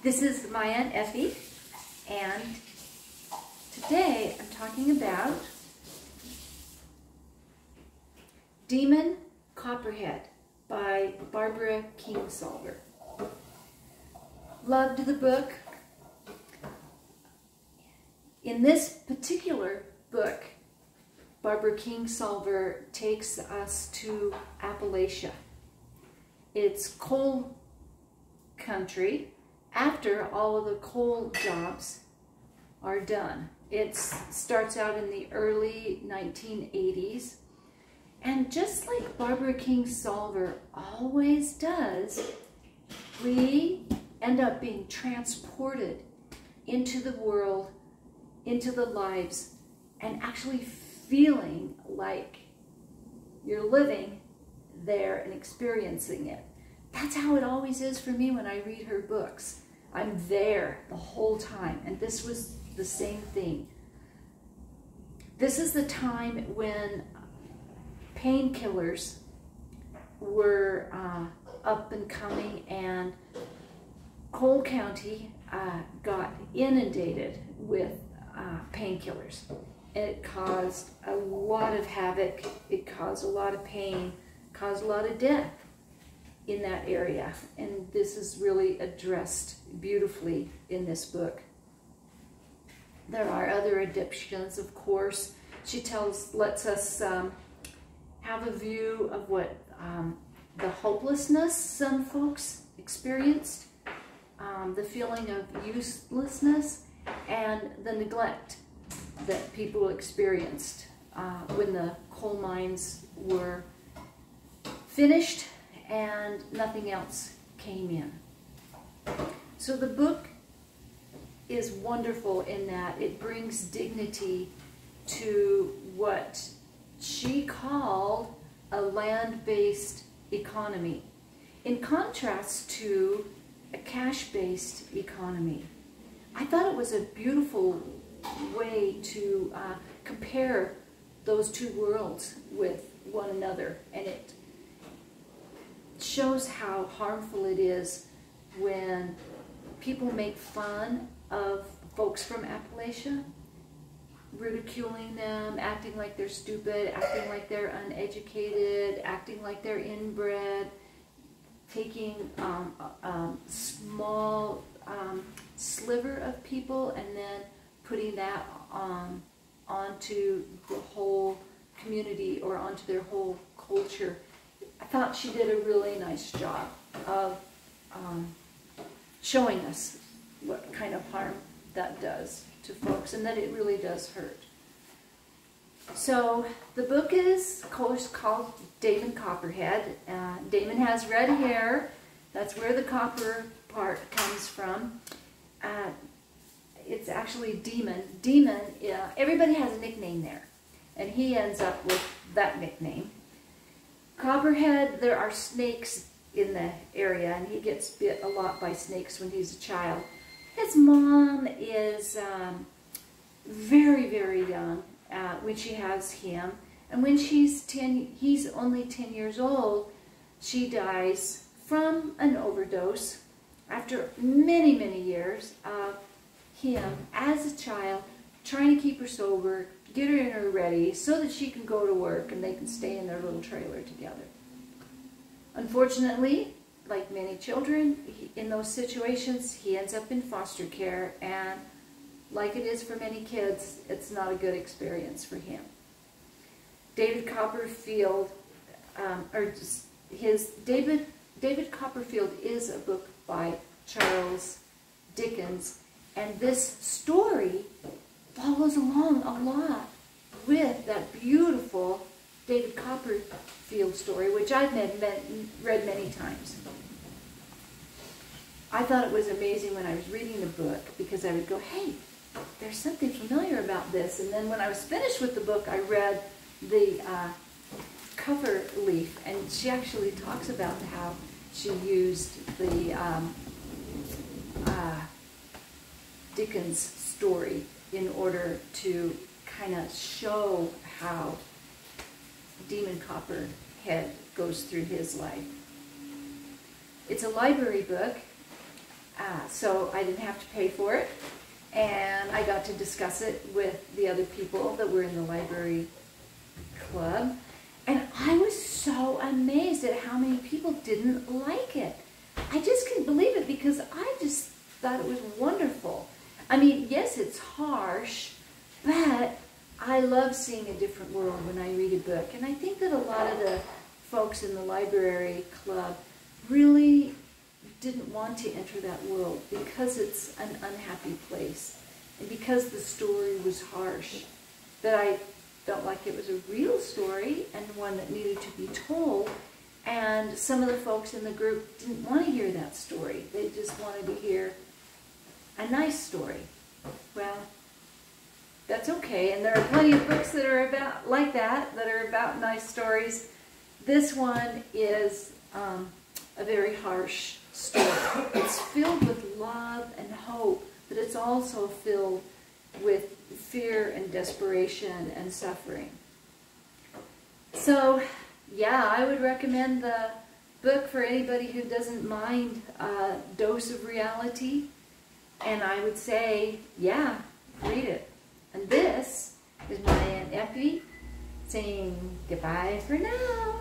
This is my Aunt Effie, and today I'm talking about Demon Copperhead by Barbara Kingsolver. Loved the book. In this particular book, Barbara Kingsolver takes us to Appalachia. It's coal country after all of the coal jobs are done. It starts out in the early 1980s, and just like Barbara Kingsolver always does, we end up being transported into the world, into the lives, and actually feeling like you're living there and experiencing it. That's how it always is for me when I read her books. I'm there the whole time, and this was the same thing. This is the time when painkillers were up and coming, and Cole County got inundated with painkillers. It caused a lot of havoc, it caused a lot of pain, caused a lot of death in that area, and this is really addressed beautifully in this book. There are other additions, of course. She lets us have a view of what the hopelessness some folks experienced, the feeling of uselessness, and the neglect that people experienced when the coal mines were finished and nothing else came in. So the book is wonderful in that it brings dignity to what she called a land-based economy, in contrast to a cash-based economy. I thought it was a beautiful way to compare those two worlds with one another, and it shows how harmful it is when people make fun of folks from Appalachia, ridiculing them, acting like they're stupid, acting like they're uneducated, acting like they're inbred, taking a small sliver of people and then putting that onto the whole community or onto their whole culture. I thought she did a really nice job of showing us what kind of harm that does to folks, and that it really does hurt. So the book is, of course, called Demon Copperhead. Damon has red hair. That's where the copper part comes from. It's actually Demon. Demon, everybody has a nickname there, and he ends up with that nickname. Copperhead, there are snakes in the area, and he gets bit a lot by snakes when he's a child. His mom is very, very young when she has him, and when he's only 10 years old, she dies from an overdose after many, many years of him as a child trying to keep her sober, get her ready so that she can go to work and they can stay in their little trailer together. Unfortunately, like many children in those situations, he ends up in foster care, and like it is for many kids, it's not a good experience for him. David Copperfield, David Copperfield is a book by Charles Dickens, and this story follows along a lot with that beautiful David Copperfield story, which I've read many times. I thought it was amazing when I was reading the book, because I would go, hey, there's something familiar about this. And then when I was finished with the book, I read the cover leaf, and she actually talks about how she used the Dickens story in order to kind of show how Demon Copperhead goes through his life. It's a library book. So I didn't have to pay for it, and I got to discuss it with the other people that were in the library club, and I was so amazed at how many people didn't like it. I just couldn't believe it because I just thought it was wonderful. I mean, yes, it's harsh, but I love seeing a different world when I read a book, and I think that a lot of the folks in the library club really didn't want to enter that world because it's an unhappy place and because the story was harsh. That I felt like it was a real story and one that needed to be told, and some of the folks in the group didn't want to hear that story. They just wanted to hear a nice story. Well, that's okay, and there are plenty of books that are about like that are about nice stories. This one is a very harsh story. It's filled with love and hope, but it's also filled with fear and desperation and suffering. So, yeah, I would recommend the book for anybody who doesn't mind a dose of reality. And I would say, yeah, read it. And this is my Aunt Effie saying goodbye for now.